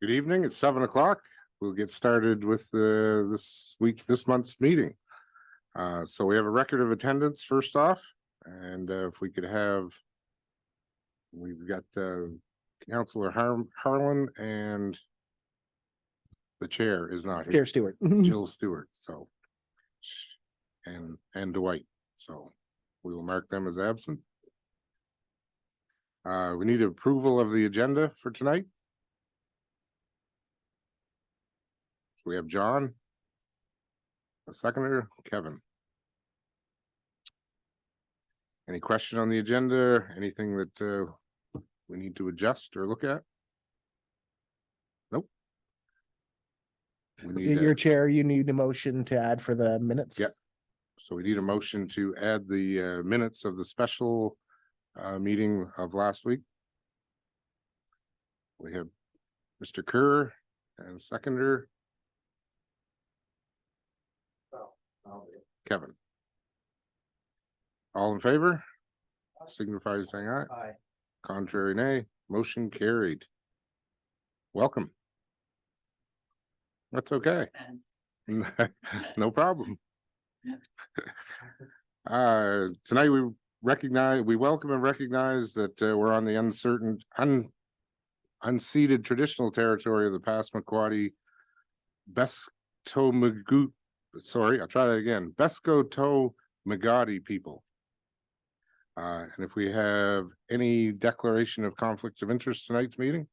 Good evening. It's 7 o'clock. We'll get started with this month's meeting. So we have a record of attendance first off, and if we could have, we've got Councillor Harlan and the chair is not here. Chair Stewart. Jill Stewart. So and Dwight. So we will mark them as absent. We need approval of the agenda for tonight. We have John, a seconder, Kevin. Any question on the agenda? Anything that we need to adjust or look at? Nope. We need Your chair, you need a motion to add for the minutes. Yep. So we need a motion to add the minutes of the special meeting of last week. We have Mr. Kerr and seconder. Kevin. All in favor? Signify by saying aye. Aye. Contrary, nay. Motion carried. Welcome. That's okay. No problem. Tonight we welcome and recognize that we're on the unceded traditional territory of the Passamaquoddy Peskotomuhkati. Sorry, I'll try that again. Peskotomuhkati people. And if we have any declaration of conflict of interest tonight's meeting,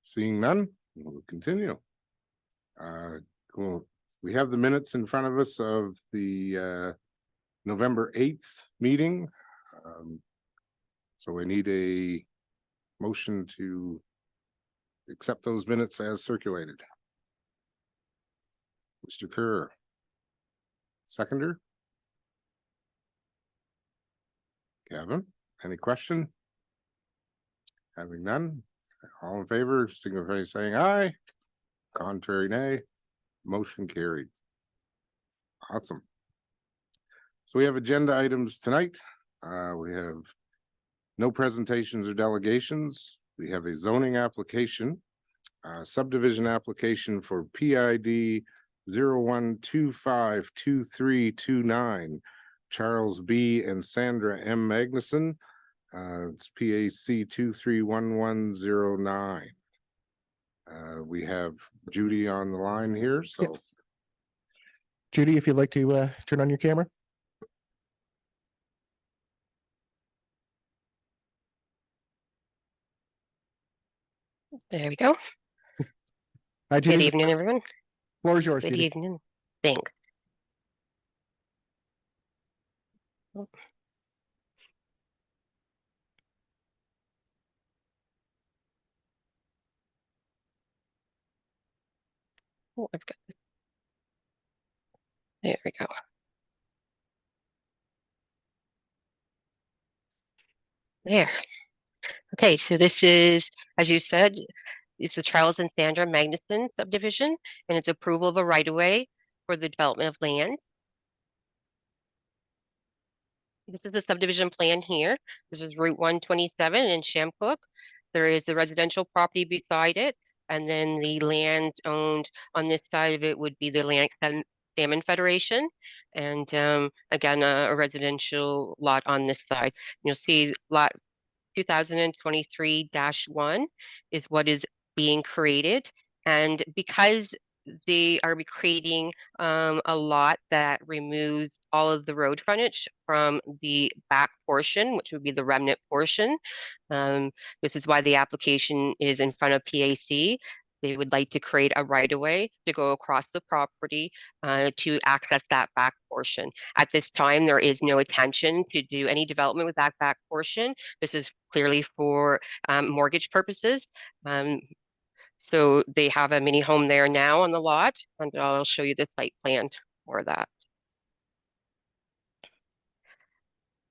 seeing none, we'll continue. Cool. We have the minutes in front of us of the November 8th meeting. So we need a motion to accept those minutes as circulated. Mr. Kerr. Seconder. Kevin, any question? Having none, all in favor, signify by saying aye. Contrary, nay. Motion carried. Awesome. So we have agenda items tonight. We have no presentations or delegations. We have a zoning application, subdivision application for PID 01252329, Charles B. and Sandra M. Magnusson. It's PAC 231109. We have Judy on the line here. So, yep. Judy, if you'd like to turn on your camera. There we go. Hi, Judy. Good evening, everyone. Floor is yours. Good Judy. evening. Thanks. Oh, I've got it. There we go. There. Okay, so this is, as you said, it's the Charles and Sandra Magnusson subdivision, and it's approval of a right-of-way for the development of land. This is the subdivision plan here. This is Route 127 in Shamcook. There is the residential property beside it, and then the land owned on this side of it would be the Land Salmon Federation, and again, a residential lot on this side. You'll see lot 2023-1 is what is being created, and because they are creating a lot that removes all of the road frontage from the back portion, which would be the remnant portion. This is why the application is in front of PAC. They would like to create a right-of-way to go across the property to access that back portion. At this time, there is no intention to do any development with that back portion. This is clearly for mortgage purposes. So they have a mini home there now on the lot, and I'll show you the site plan for that.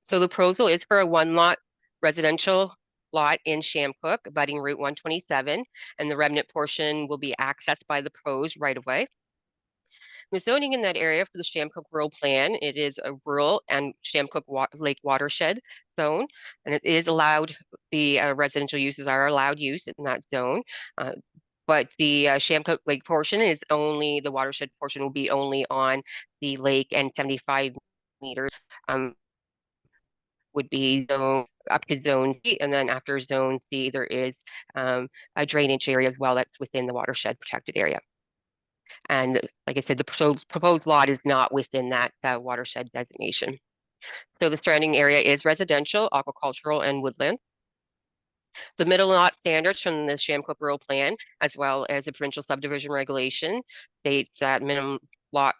So the proposal is for a one-lot residential lot in Shamcook, abutting Route 127, and the remnant portion will be accessed by the proposed right-of-way. The zoning in that area for the Shamcook Rural Plan, it is a rural and Shamcook Lake watershed zone, and it is allowed, the residential uses are allowed use in that zone. But the Shamcook Lake portion is only, the watershed portion will be only on the lake, and 75 meters would be up to zone C, and then after zone C, there is a drainage area as well that's within the watershed protected area. And like I said, the proposed lot is not within that watershed designation. So the surrounding area is residential, aquacultural, and woodland. The middle lot standards from the Shamcook Rural Plan, as well as the provincial subdivision regulation, states that minimum lot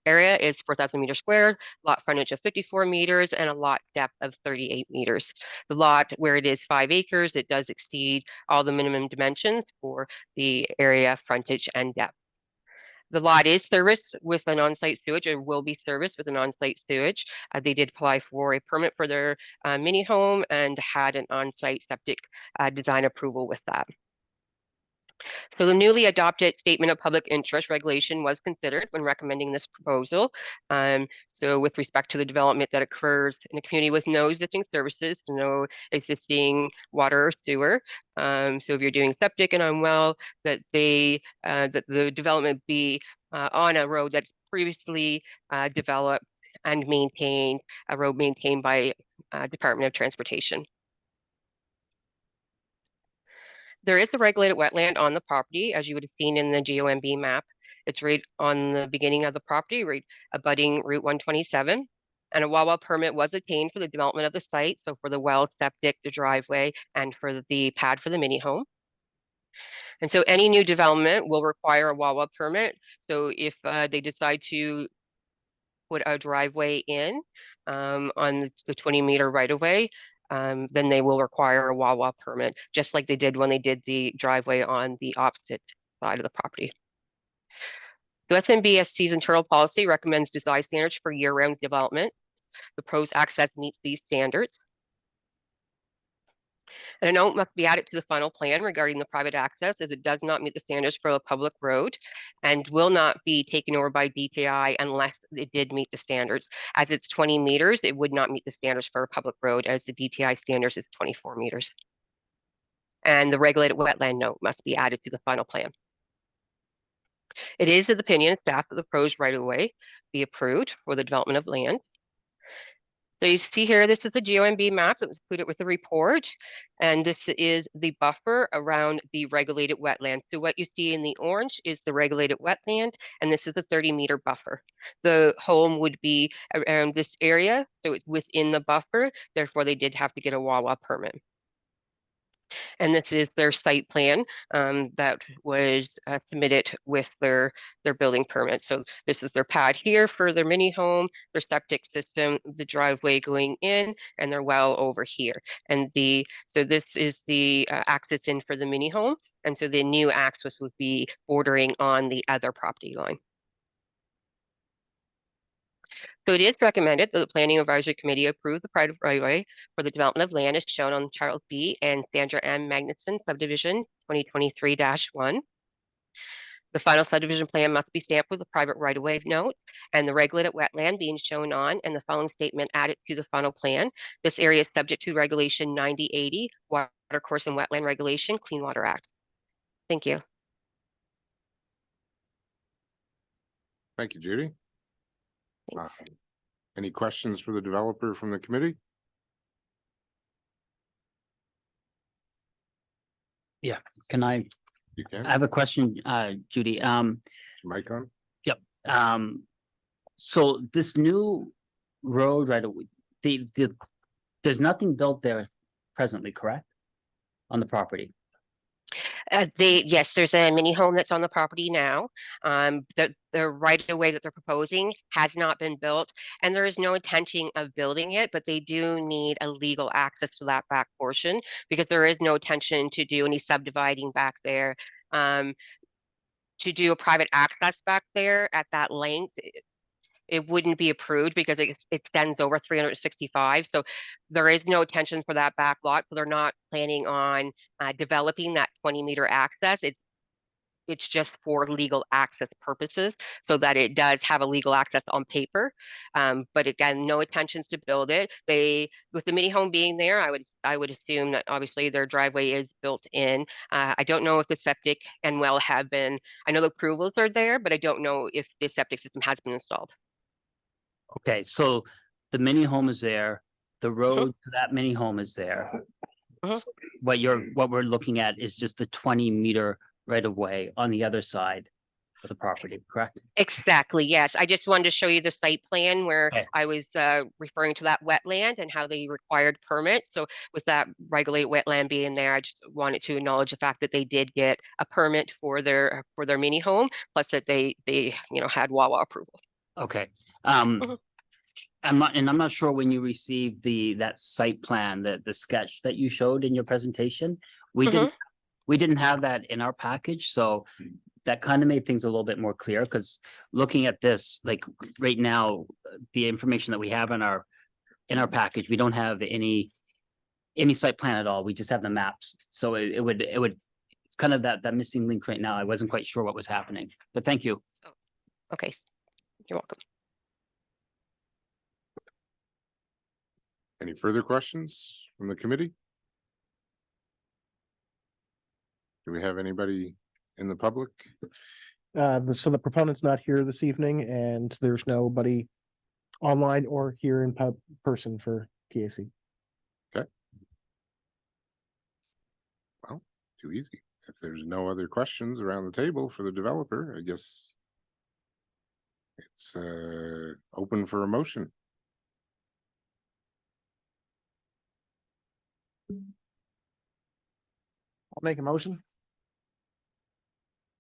area is 4,000 meters squared, lot frontage of 54 meters, and a lot depth of 38 meters. The lot, where it is 5 acres, it does exceed all the minimum dimensions for the area, frontage, and depth. The lot is serviced with an on-site sewage, or will be serviced with an on-site sewage. They did apply for a permit for their mini home and had an on-site septic design approval with that. So the newly adopted Statement of Public Interest regulation was considered when recommending this proposal. So with respect to the development that occurs in a community with no existing services, no existing water or sewer. So if you're doing septic and unwell, that that the development be on a road that's previously developed and maintained, a road maintained by Department of Transportation. There is a regulated wetland on the property, as you would have seen in the GOMB map. It's right on the beginning of the property, right abutting Route 127. And a WAWA permit was obtained for the development of the site, so for the well, septic, the driveway, and for the pad for the mini home. And so any new development will require a WAWA permit. So if they decide to put a driveway in on the 20-meter right-of-way, then they will require a WAWA permit, just like they did when they did the driveway on the opposite side of the property. The SMBSC's internal policy recommends design standards for year-round development. The proposed access meets these standards. And a note must be added to the final plan regarding the private access, as it does not meet the standards for a public road and will not be taken over by DTI unless it did meet the standards. As it's 20 meters, it would not meet the standards for a public road, as the DTI standards is 24 meters. And the regulated wetland note must be added to the final plan. It is the opinion of staff that the proposed right-of-way be approved for the development of land. So you see here, this is the GOMB map that was included with the report, and this is the buffer around the regulated wetland. So what you see in the orange is the regulated wetland, and this is the 30-meter buffer. The home would be around this area, so it's within the buffer, therefore they did have to get a WAWA permit. And this is their site plan that was submitted with their building permit. So this is their pad here for their mini home, their septic system, the driveway going in, and their well over here. And so this is the access in for the mini home. And so the new access would be bordering on the other property line. So it is recommended that the Planning Advisory Committee approve the private right-of-way for the development of land as shown on Charles B. and Sandra M. Magnusson Subdivision 2023-1. The final subdivision plan must be stamped with a private right-of-way note and the regulated wetland being shown on and the following statement added to the final plan. This area is subject to Regulation 9080, Watercourse and Wetland Regulation, Clean Water Act. Thank you. Thank you, Judy. Any questions for the developer from the committee? Yeah, can I You can. have a question, Judy? Mic on? Yep. So this new road right away, there's nothing built there presently, correct? On the property. Yes, there's a mini home that's on the property now. The right-of-way that they're proposing has not been built, and there is no intention of building it, but they do need a legal access to that back portion because there is no intention to do any subdividing back there. To do a private access back there at that length, it wouldn't be approved because it extends over 365. So there is no intention for that back lot. So they're not planning on developing that 20-meter access. it's just for legal access purposes, so that it does have a legal access on paper. But again, no intentions to build it. With the mini home being there, I would assume that obviously their driveway is built in. I don't know if the septic and well have been, I know the approvals are there, but I don't know if the septic system has been installed. Okay, so the mini home is there, the road to that mini home is there. Mhm. So what we're looking at is just the 20-meter right of way on the other side of the property, correct? Exactly, yes. I just wanted to show you the site plan where Okay. I was referring to that wetland and how they required permits. So with that regulated wetland being there, I just wanted to acknowledge the fact that they did get a permit for their mini home, plus that they had Wawa approval. Okay, Mhm. I'm not sure when you received that site plan, the sketch that you showed in your presentation. We didn't have that in our package, so that kind of made things a little bit more clear, because looking at this, like right now, the information that we have in our package, we don't have any site plan at all. We just have the maps. So it would, it's kind of that missing link right now. I wasn't quite sure what was happening, but thank you. Okay, you're welcome. Any further questions from the committee? Do we have anybody in the public? So the proponent's not here this evening and there's nobody online or here in person for PAC. Too easy. If there's no other questions around the table for the developer, I guess it's open for a motion. I'll make a motion.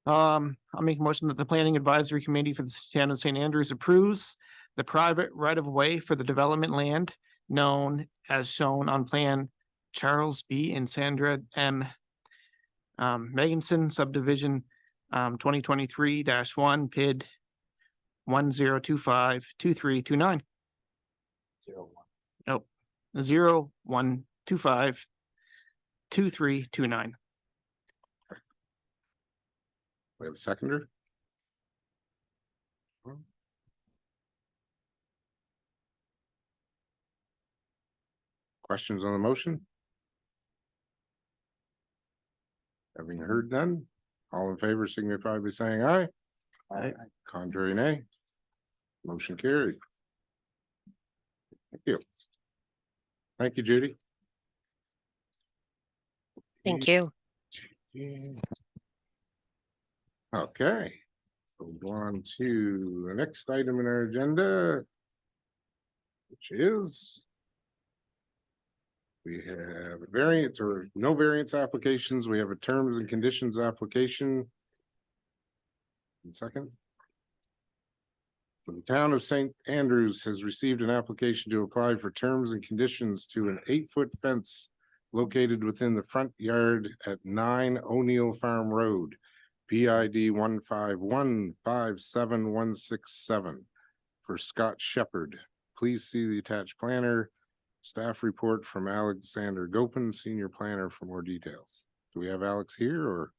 I'll make a motion that the Planning Advisory Committee for the Town of St. Andrews approves the private right of way for the development land known as shown on plan Charles B. and Sandra M. Magnusson subdivision 2023-1 PID 10252329. 01252329. We have a seconder. Questions on the motion? Having heard none, all in favor signify by saying aye. Aye. Contrary, nay. Motion carried. Thank you. Thank you, Judy. Thank you. Okay, so we'll go on to the next item in our agenda, which is we have a variance or no variance applications. We have a terms and conditions application. Second. The town of St. Andrews has received an application to apply for terms and conditions to an 8-foot fence located within the front yard at 9 O'Neill Farm Road, PID 151-57167 for Scott Shephard. Please see the attached planner, staff report from Alexander Gopin, senior planner, for more details. Do we have Alex here, or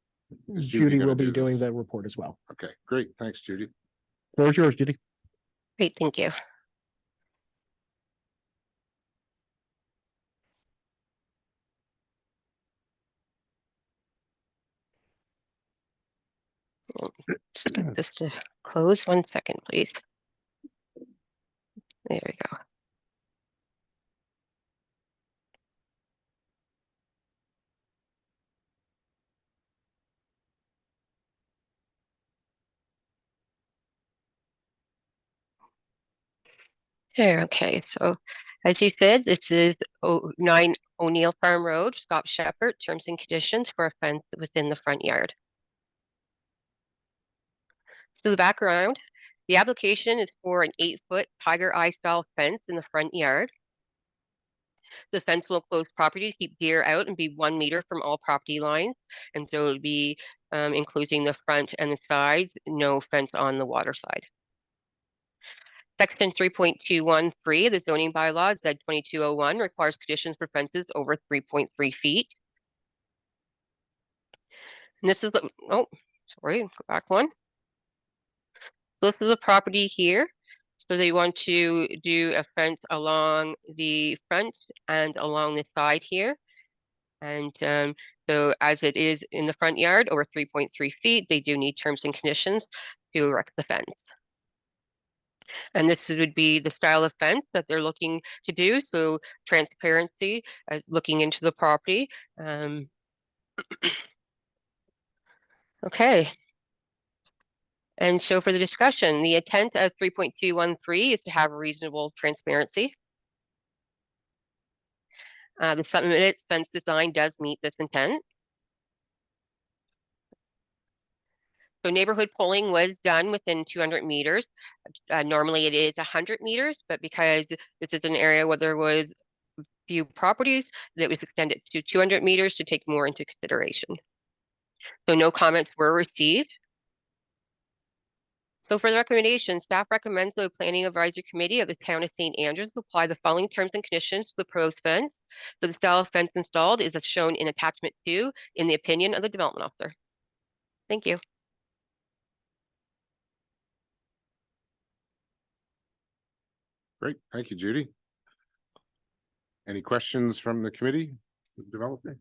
is Judy gonna will be do doing this? that report as well. Okay, great. Thanks, Judy. Floor is yours, Judy. Great, thank you. Just get this to close 1 second, please. There we go. There, okay, so as you said, this is 9 O'Neill Farm Road, Scott Shephard, terms and conditions for a fence within the front yard. So the background, the application is for an 8-foot tiger eye style fence in the front yard. The fence will close property to keep deer out and be 1 meter from all property lines. And so it would be enclosing the front and the sides, no fence on the water side. Section 3.213 of the zoning bylaws, Z 2201, requires conditions for fences over 3.3 feet. And this is sorry, go back one. This is a property here. So they want to do a fence along the front and along the side here. And so as it is in the front yard over 3.3 feet, they do need terms and conditions to erect the fence. And this would be the style of fence that they're looking to do. So transparency, looking into the property. Okay. And so for the discussion, the intent of 3.213 is to have reasonable transparency. The submitted fence design does meet this intent. So neighborhood polling was done within 200 meters. Normally it is 100 meters, but because this is an area where there was few properties, that was extended to 200 meters to take more into consideration. So no comments were received. So for the recommendation, staff recommends the Planning Advisory Committee of the Town of St. Andrews apply the following terms and conditions to the proposed fence. So the style of fence installed is as shown in attachment 2 in the opinion of the development officer. Thank you. Great, thank you, Judy. Any questions from the committee, developer?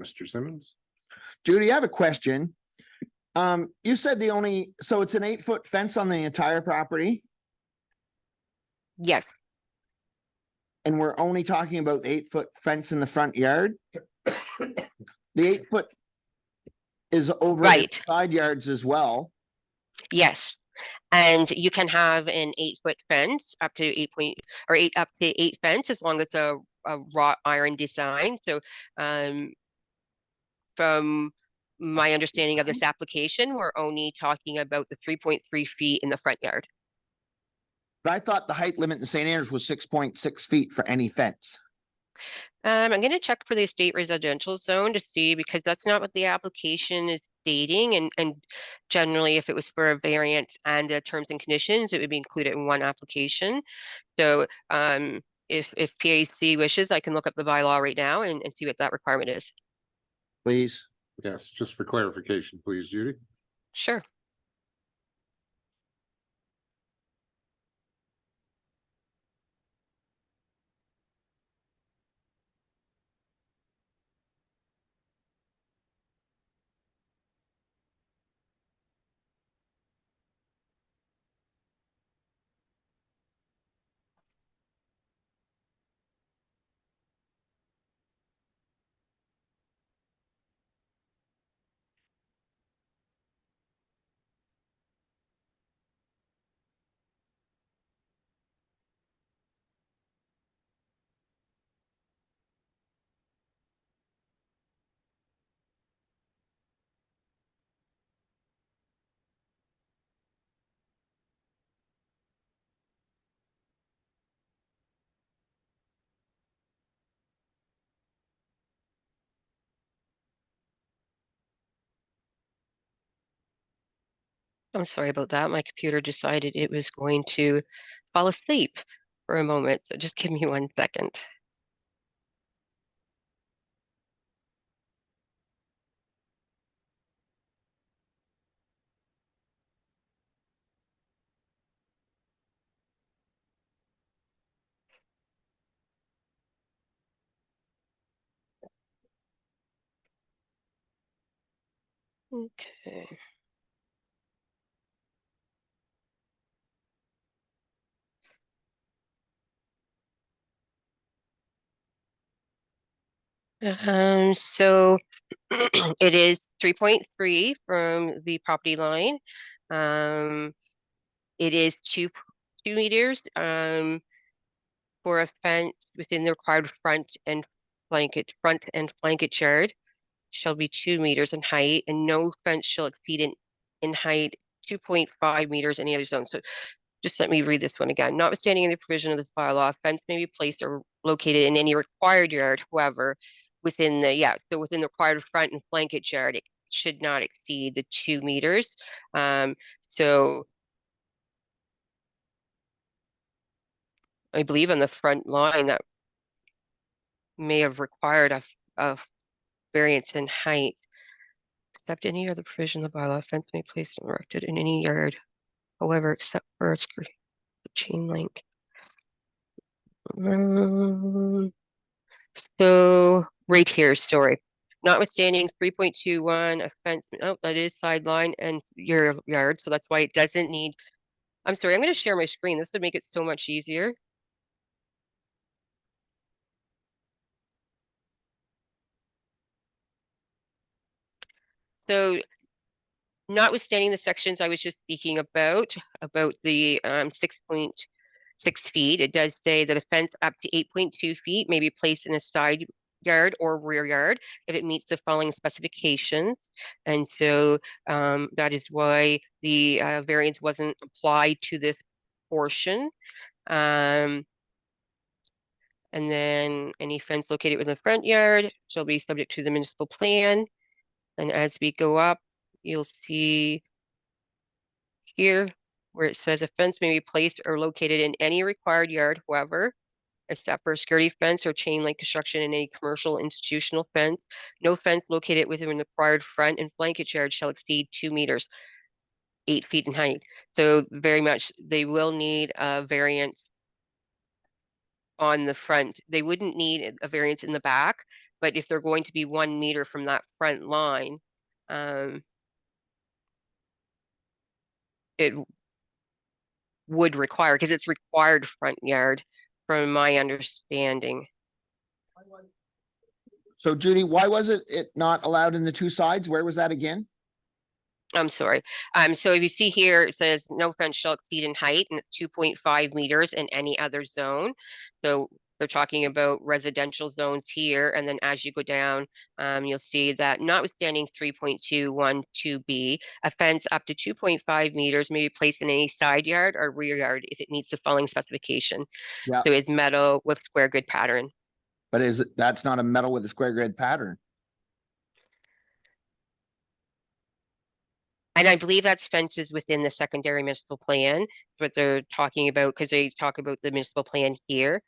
Mr. Simmons? Judy, I have a question. You said so it's an 8-foot fence on the entire property, Yes, and we're only talking about the 8-foot fence in the front yard? The 8-foot is over the Right. side yards as well. yes. And you can have an 8-foot fence up to 8 fence as long as it's a wrought iron design. So from my understanding of this application, we're only talking about the 3.3 feet in the front yard. But I thought the height limit in St. Andrews was 6.6 feet for any fence. I'm going to check for the estate residential zone to see, because that's not what the application is stating. And generally, if it was for a variance and terms and conditions, it would be included in one application. So if PAC wishes, I can look up the bylaw right now and see what that requirement is. Please. Yes, just for clarification, please, Judy. Sure. I'm sorry about that. My computer decided it was going to fall asleep for a moment. So just give me 1 second. Okay. So it is 3.3 from the property line. It is 2 meters for a fence within the required front and flankage yard shall be 2 meters in height, and no fence shall exceed in height 2.5 meters in any other zone. So just let me read this one again. Notwithstanding any provision of this bylaw, a fence may be placed or located in any required yard, however, within the required front and flankage yard, it should not exceed the 2 meters. So I believe on the front line that may have required a variance in height. Except any other provision of the bylaw, fence may be placed and erected in any yard, however, except for a chain link. So right here, sorry. Notwithstanding 3.21, a fence, oh, that is sideline and your yard, so that's why it doesn't need. I'm sorry, I'm gonna share my screen. This would make it so much easier. So notwithstanding the sections I was just speaking about the 6.6 feet, it does say that a fence up to 8.2 feet may be placed in a side yard or rear yard if it meets the following specifications. And so that is why the variance wasn't applied to this portion. And then any fence located within the front yard shall be subject to the municipal plan. And as we go up, you'll see here where it says a fence may be placed or located in any required yard, however, except for a security fence or chain link construction in any commercial institutional fence. No fence located within the required front and flankage yard shall exceed 2 meters, 8 feet in height. So very much they will need a variance on the front. They wouldn't need a variance in the back, but if they're going to be 1 meter from that front line, it would require, because it's required front yard from my understanding. So Judy, why was it not allowed in the two sides? Where was that again? I'm sorry. So if you see here, it says no fence shall exceed in height and it's 2.5 meters in any other zone. So they're talking about residential zones here. And then as you go down, you'll see that notwithstanding 3.212B, a fence up to 2.5 meters may be placed in any side yard or rear yard if it meets the following specification. Yeah. So it's metal with square grid pattern. But that's not a metal with a square grid pattern? And I believe that's fences within the secondary municipal plan, what they're talking about, because they talk about the municipal plan here.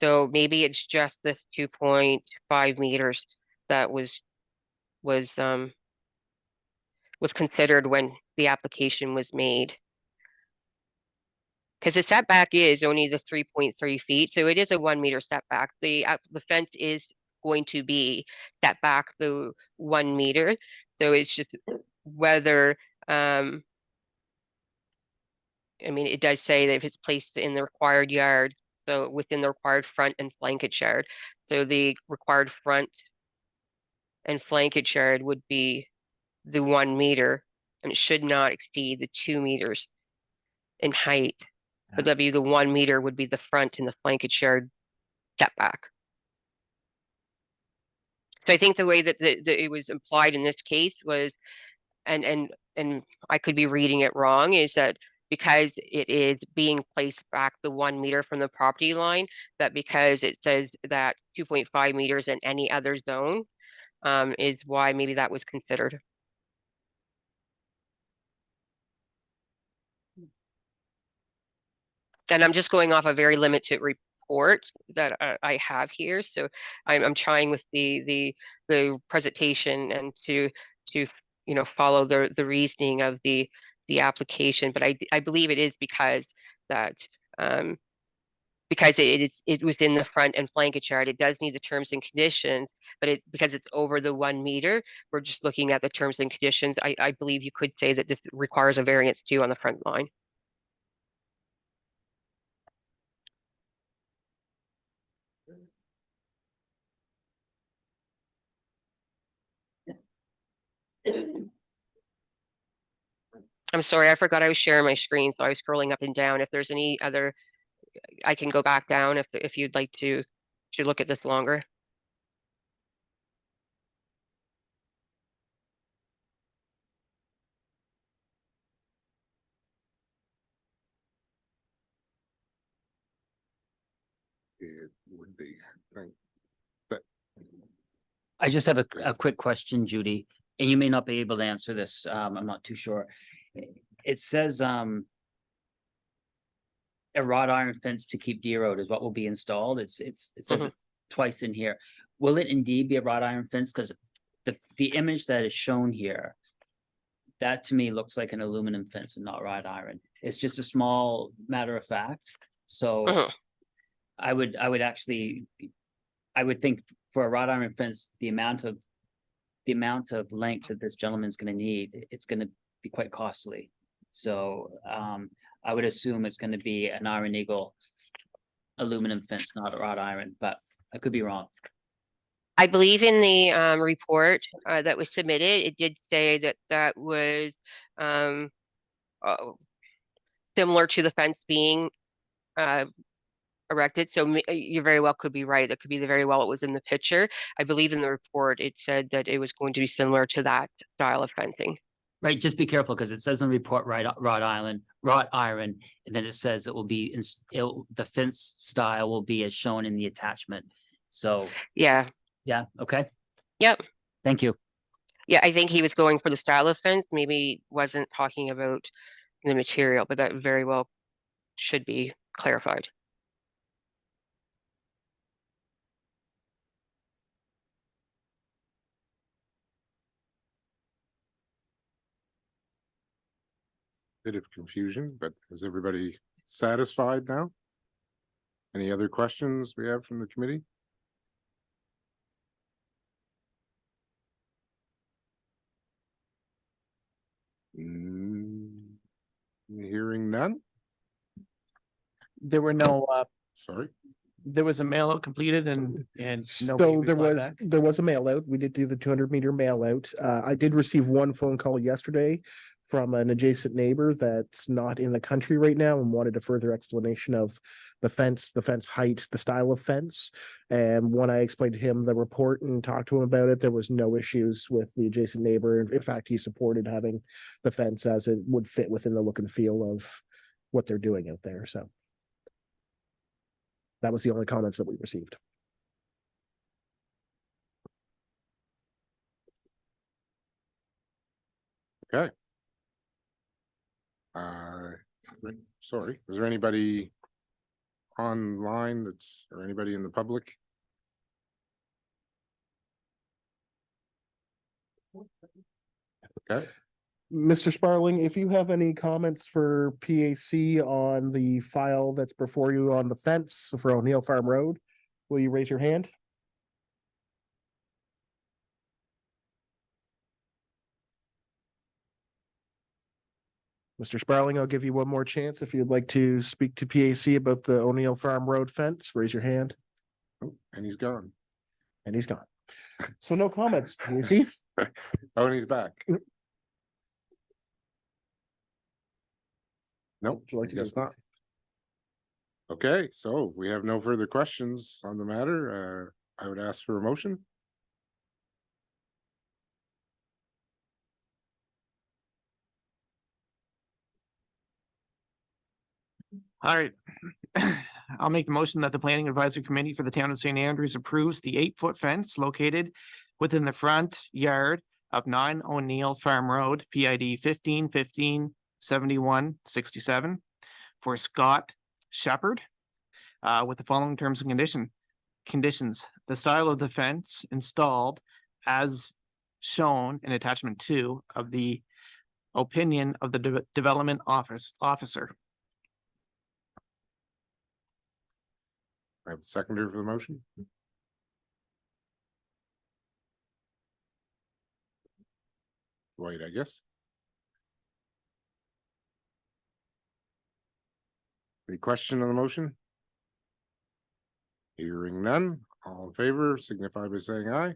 So maybe it's just this 2.5 meters that was considered when the application was made. Because the setback is only the 3.3 feet, so it is a 1 meter setback. The fence is going to be set back the 1 meter. So it's just whether I mean, it does say that if it's placed in the required yard, so within the required front and flankage yard. So the required front and flankage yard would be the 1 meter, and it should not exceed the 2 meters in height. But that'd be the 1 meter would be the front and the flankage yard setback. So I think the way that it was implied in this case was, and I could be reading it wrong, is that because it is being placed back the 1 meter from the property line, that because it says that 2.5 meters in any other zone, is why maybe that was considered. And I'm just going off a very limited report that I have here. So I'm trying with the presentation and to follow the reasoning of the application. But I believe it is because that because it is within the front and flankage yard, it does need the terms and conditions, but because it's over the 1 meter, we're just looking at the terms and conditions. I believe you could say that this requires a variance too on the front line. I'm sorry, I forgot I was sharing my screen, so I was scrolling up and down. If there's any other, I can go back down if you'd like to look at this longer. It would be. I just have a quick question, Judy, and you may not be able to answer this. I'm not too sure. It says, a wrought iron fence to keep deer out is what will be installed. It says it twice in here. Will it indeed be a wrought iron fence? Because the image that is shown here, that to me looks like an aluminum fence and not wrought iron. It's just a small matter of fact. So Mhm. I would actually, I would think for a wrought iron fence, the amount of length that this gentleman's gonna need, it's gonna be quite costly. So I would assume it's gonna be an Iron Eagle aluminum fence, not a wrought iron, but I could be wrong. I believe in the report that was submitted, it did say that that was uh, similar to the fence being erected. So you very well could be right. That could be the very well it was in the picture. I believe in the report, it said that it was going to be similar to that style of fencing. Right, just be careful, because it says in the report, wrought iron, and then it says it will be, the fence style will be as shown in the attachment. So, Yeah. yeah, okay, Yep. thank you. Yeah, I think he was going for the style of fence, maybe wasn't talking about the material, but that very well should be clarified. Bit of confusion, but is everybody satisfied now? Any other questions we have from the committee? Hearing none, There were no, sorry. there was a mail out completed and nobody So there replied was, back. there was a mail out. We did do the 200-meter mail out. I did receive one phone call yesterday from an adjacent neighbor that's not in the country right now and wanted a further explanation of the fence height, the style of fence. And when I explained to him the report and talked to him about it, there was no issues with the adjacent neighbor. In fact, he supported having the fence as it would fit within the look and feel of what they're doing out there. So that was the only comments that we received. Okay. Sorry, is there anybody online or anybody in the public? Okay, Mr. Sparling, if you have any comments for PAC on the file that's before you on the fence for O'Neill Farm Road, will you raise your hand? Mr. Sparling, I'll give you one more chance. If you'd like to speak to PAC about the O'Neill Farm Road fence, raise your hand, oh, and he's gone. and he's gone. So no comments, PAC. Oh, and he's back. Nope, Would you like I to guess do- not. Okay, so we have no further questions on the matter. I would ask for a motion. All right. I'll make the motion that the Planning Advisory Committee for the Town of St. Andrews approves the 8-foot fence located within the front yard of 9 O'Neill Farm Road, PID 15157167 for Scott Shephard with the following terms and conditions. The style of the fence installed as shown in attachment 2 of the opinion of the development officer. I have a seconder for the motion. Dwight, I guess. Any question on the motion? Hearing none, all in favor signify by saying aye.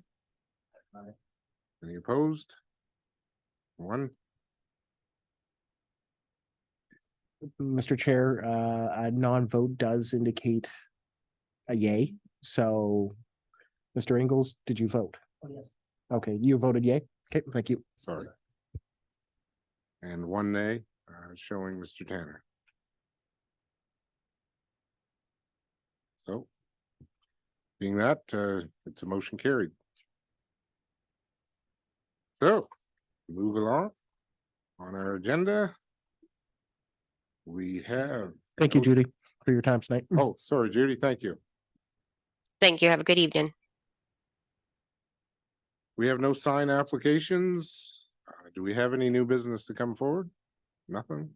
Aye. Any opposed? One, Mr. Chair, a non-vote does indicate a yay. So, Mr. Ingles, did you vote? Oh, yes. Okay, you voted yay. Okay, thank you. sorry. And one nay, showing Mr. Tanner. So. Being that, it's a motion carried. So, move along. On our agenda. We have, Thank you, Judy, for your time tonight. oh, sorry, Judy, thank you. Thank you. Have a good evening. We have no sign applications. Do we have any new business to come forward? Nothing?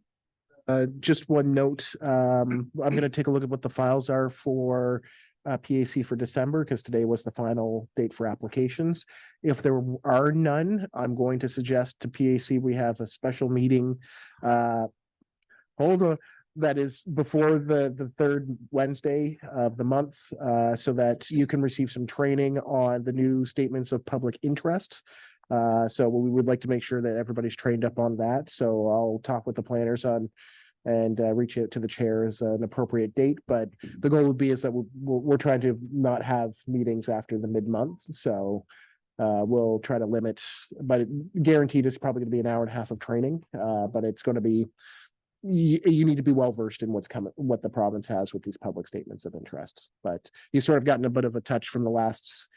Just one note, I'm gonna take a look at what the files are for PAC for December, because today was the final date for applications. If there are none, I'm going to suggest to PAC, we have a special meeting. Hold on, that is before the third Wednesday of the month, so that you can receive some training on the new statements of public interest. So we would like to make sure that everybody's trained up on that. So I'll talk with the planners on and reach out to the chair as an appropriate date. But the goal would be is that we're trying to not have meetings after the mid-month. So we'll try to limit, but guaranteed it's probably going to be an hour and a half of training. But it's going to be, you need to be well versed in what's coming, what the province has with these public statements of interest. But you've sort of gotten a bit of a touch from the last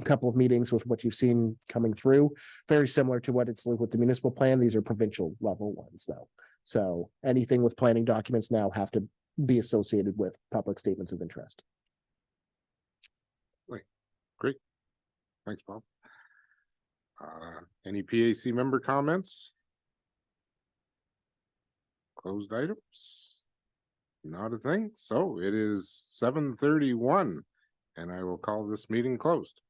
couple of meetings with what you've seen coming through. Very similar to what it's like with the municipal plan. These are provincial level ones though. So anything with planning documents now have to be associated with public statements of interest. Great. Thanks, Bob. Any PAC member comments? Closed items? Not a thing. So it is 7:31 and I will call this meeting closed.